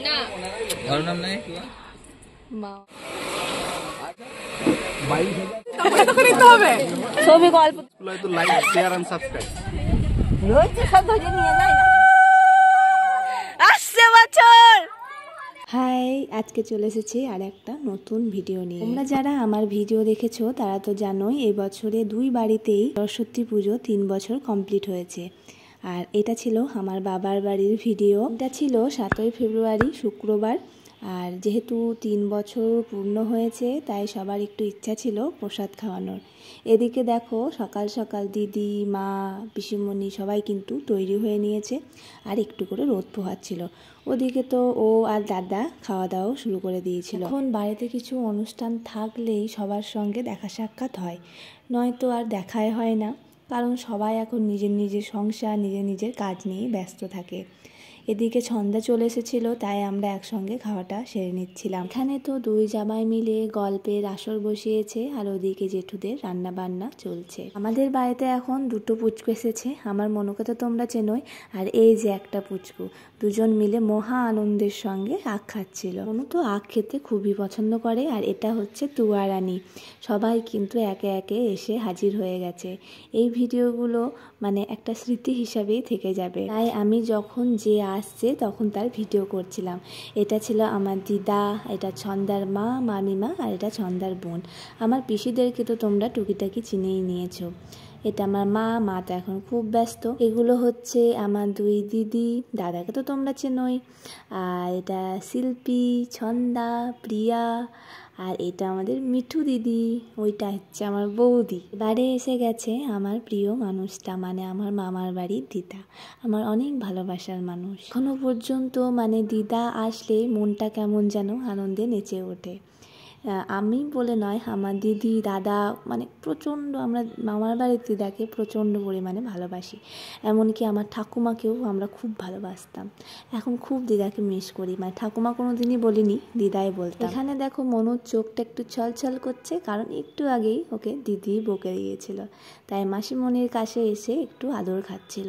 না ওর নাম নাই কি মা ছবি গল্প তো লাইক শেয়ার এন্ড সাবস্ক্রাইব রয়েছে সব ধরে নিয়ে যায় না আসছে বছর। হাই, আজকে চলে এসেছি আর একটা নতুন ভিডিও নিয়ে। তোমরা যারা আমার ভিডিও দেখেছো তারা তো জানোই এই বছরে দুই বাড়িতেই সরস্বতী পুজো 3 বছর কমপ্লিট হয়েছে। আর এটা ছিল আমার বাবার বাড়ির ভিডিও। এটা ছিল 7ই ফেব্রুয়ারি শুক্রবার। আর যেহেতু 3 বছর পূর্ণ হয়েছে তাই সবার একটু ইচ্ছা ছিল প্রসাদ খাওয়ানোর। এদিকে দেখো সকাল সকাল দিদি, মা, পিসিমণি সবাই কিন্তু তৈরি হয়ে নিয়েছে আর একটু করে রোদ পোহাচ্ছিল। ওদিকে তো ও আর দাদা খাওয়া দাওয়া শুরু করে দিয়েছিল। এখন বাড়িতে কিছু অনুষ্ঠান থাকলেই সবার সঙ্গে দেখা সাক্ষাৎ হয়, নয়তো আর দেখাই হয় না, কারণ সবাই এখন নিজের নিজের সংসার, নিজের নিজের কাজ নিয়ে ব্যস্ত থাকে। এদিকে সন্ধ্যা চলে এসেছিল তাই আমরা একসঙ্গে খাওয়াটা সেরে নিচ্ছিলাম। এখানে তো দুই জামাই মিলে গল্পের আসর বসিয়েছে আর ওদিকে জেঠুদের রান্না বান্না চলছে। আমাদের বাড়িতে এখন 2টো পুচকু এসেছে। আমার মনুকে তো তোমরা চেনোই, আর এই যে একটা পুচকু, দুজন মিলে মহা আনন্দের সঙ্গে আখ খাচ্ছিল। মনু তো আখ খেতে খুবই পছন্দ করে। আর এটা হচ্ছে তুয়ারানি। সবাই কিন্তু একে একে এসে হাজির হয়ে গেছে। এই ভিডিওগুলো মানে একটা স্মৃতি হিসাবেই থেকে যাবে, তাই আমি যখন যে আসছে তখন তার ভিডিও করছিলাম। এটা ছিল আমার দিদা, এটা ছন্দার মা, মামিমা, আর এটা ছন্দার বোন। আমার পিসিদেরকে তো তোমরা টুকিটাকি চিনেই নিয়েছো। এটা আমার মা তো এখন খুব ব্যস্ত। এগুলো হচ্ছে আমার দুই দিদি, দাদাকে তো তোমরা চেনোই। আর এটা শিল্পী, ছন্দা, প্রিয়া, আর এটা আমাদের মিঠু দিদি, ওইটা হচ্ছে আমার বৌদি। এবারে এসে গেছে আমার প্রিয় মানুষটা, মানে আমার মামার বাড়ির দিদা, আমার অনেক ভালোবাসার মানুষ। এখনো পর্যন্ত মানে দিদা আসলে মনটা কেমন যেন আনন্দে নেচে ওঠে। আমি বলে নয়, আমার দিদি, দাদা মানে প্রচণ্ড, আমরা মামার বাড়ির দিদাকে প্রচণ্ড পরিমাণে ভালোবাসি। এমনকি আমার ঠাকুমাকেও আমরা খুব ভালোবাসতাম। এখন খুব দিদাকে মিস করি, মানে ঠাকুমা কোনো দিনই বলিনি, দিদাই বলতাম। এখানে দেখো মনুর চোখটা একটু ছলছল করছে, কারণ একটু আগেই ওকে দিদি বকে দিয়েছিল, তাই মাসিমণির কাছে এসে একটু আদর খাচ্ছিল।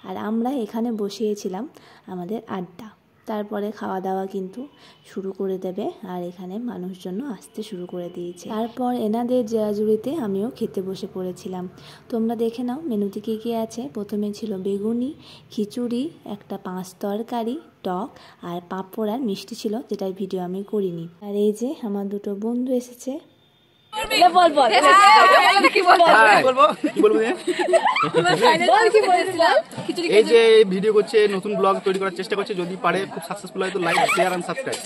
আর আমরা এখানে বসিয়েছিলাম আমাদের আড্ডা। তারপরে খাওয়া দাওয়া কিন্তু শুরু করে দেবে, আর এখানে মানুষজন আসতে শুরু করে দিয়েছে। তারপর এনাদের জেরাজুড়িতে আমিও খেতে বসে পড়েছিলাম। তোমরা দেখে নাও মেনুতে কী কী আছে। প্রথমে ছিল বেগুনি, খিচুড়ি, একটা 5 তরকারি, টক, আর পাঁপড় আর মিষ্টি ছিল, যেটার ভিডিও আমি করিনি। আর এই যে আমার 2টো বন্ধু এসেছে। এই যে ভিডিও করছে, নতুন ব্লগ তৈরি করার চেষ্টা করছে, যদি পারে খুব সাকসেসফুল হয় তো লাইক, শেয়ার এন্ড সাবস্ক্রাইব।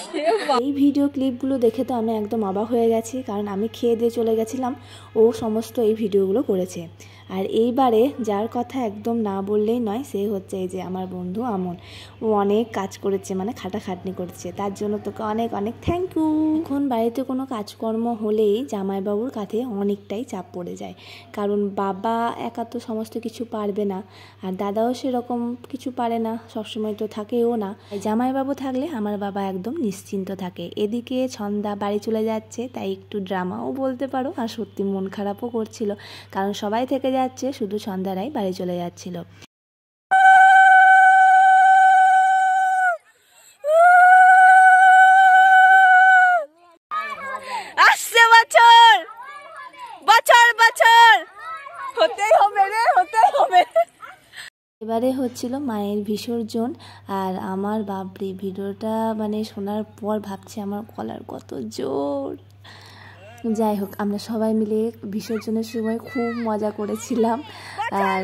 এই ভিডিও ক্লিপগুলো দেখে তো আমি একদম অবাক হয়ে গেছি, কারণ আমি খেয়ে দিয়ে চলে গেছিলাম, ও সমস্ত এই ভিডিওগুলো করেছে। আর এইবারে যার কথা একদম না বললেই নয়, সে হচ্ছে এই যে আমার বন্ধু আমন। ও অনেক কাজ করেছে, মানে খাটাখাটনি করেছে, তার জন্য তোকে অনেক অনেক থ্যাংক ইউ। এখন বাড়িতে কোনো কাজকর্ম হলেই জামাইবাবুর কাঁধে অনেকটাই চাপ পড়ে যায়, কারণ বাবা একা তো সমস্ত কিছু পারবে না, আর দাদাও সেরকম কিছু পারে না, সবসময় তো থাকেও না। জামাইবাবু থাকলে আমার বাবা একদম নিশ্চিন্ত থাকে। এদিকে ছন্দা বাড়ি চলে যাচ্ছে, তাই একটু ড্রামাও বলতে পারো, আর সত্যি মন খারাপও করছিল, কারণ সবাই থেকে যাচ্ছে, শুধু ছন্দারাই বাড়ি চলে যাচ্ছিল। আসছে বছর, বছর বছর হতেই হবে রে, হতেই হবে। এবারে হচ্ছিল মায়ের বিসর্জন। আর আমার বাপরে, ভিডিওটা মানে শোনার পর ভাবছি আমার গলার কত জোর। যাই হোক, আমরা সবাই মিলে বিসর্জনের সময় খুব মজা করেছিলাম, আর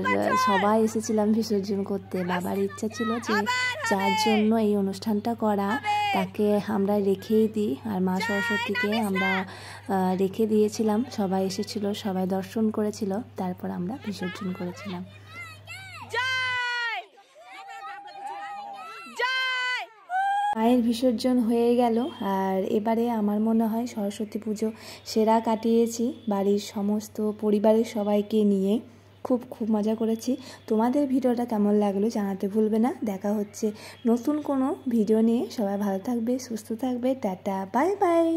সবাই এসেছিলাম বিসর্জন করতে। বাবার ইচ্ছা ছিল যে যার জন্য এই অনুষ্ঠানটা করা তাকে আমরা রেখেই দিই, আর মা সরস্বতীকে আমরা রেখে দিয়েছিলাম। সবাই এসেছিল, সবাই দর্শন করেছিল, তারপর আমরা বিসর্জন করেছিলাম। মায়ের বিসর্জন হয়ে গেল, আর এবারে আমার মনে হয় সরস্বতী পুজো সেরা কাটিয়েছি বাড়ির সমস্ত পরিবারের সবাইকে নিয়ে। খুব খুব মজা করেছি। তোমাদের ভিডিওটা কেমন লাগলো জানাতে ভুলবে না। দেখা হচ্ছে নতুন কোনো ভিডিও নিয়ে। সবাই ভালো থাকবে, সুস্থ থাকবে। Tata, bye bye.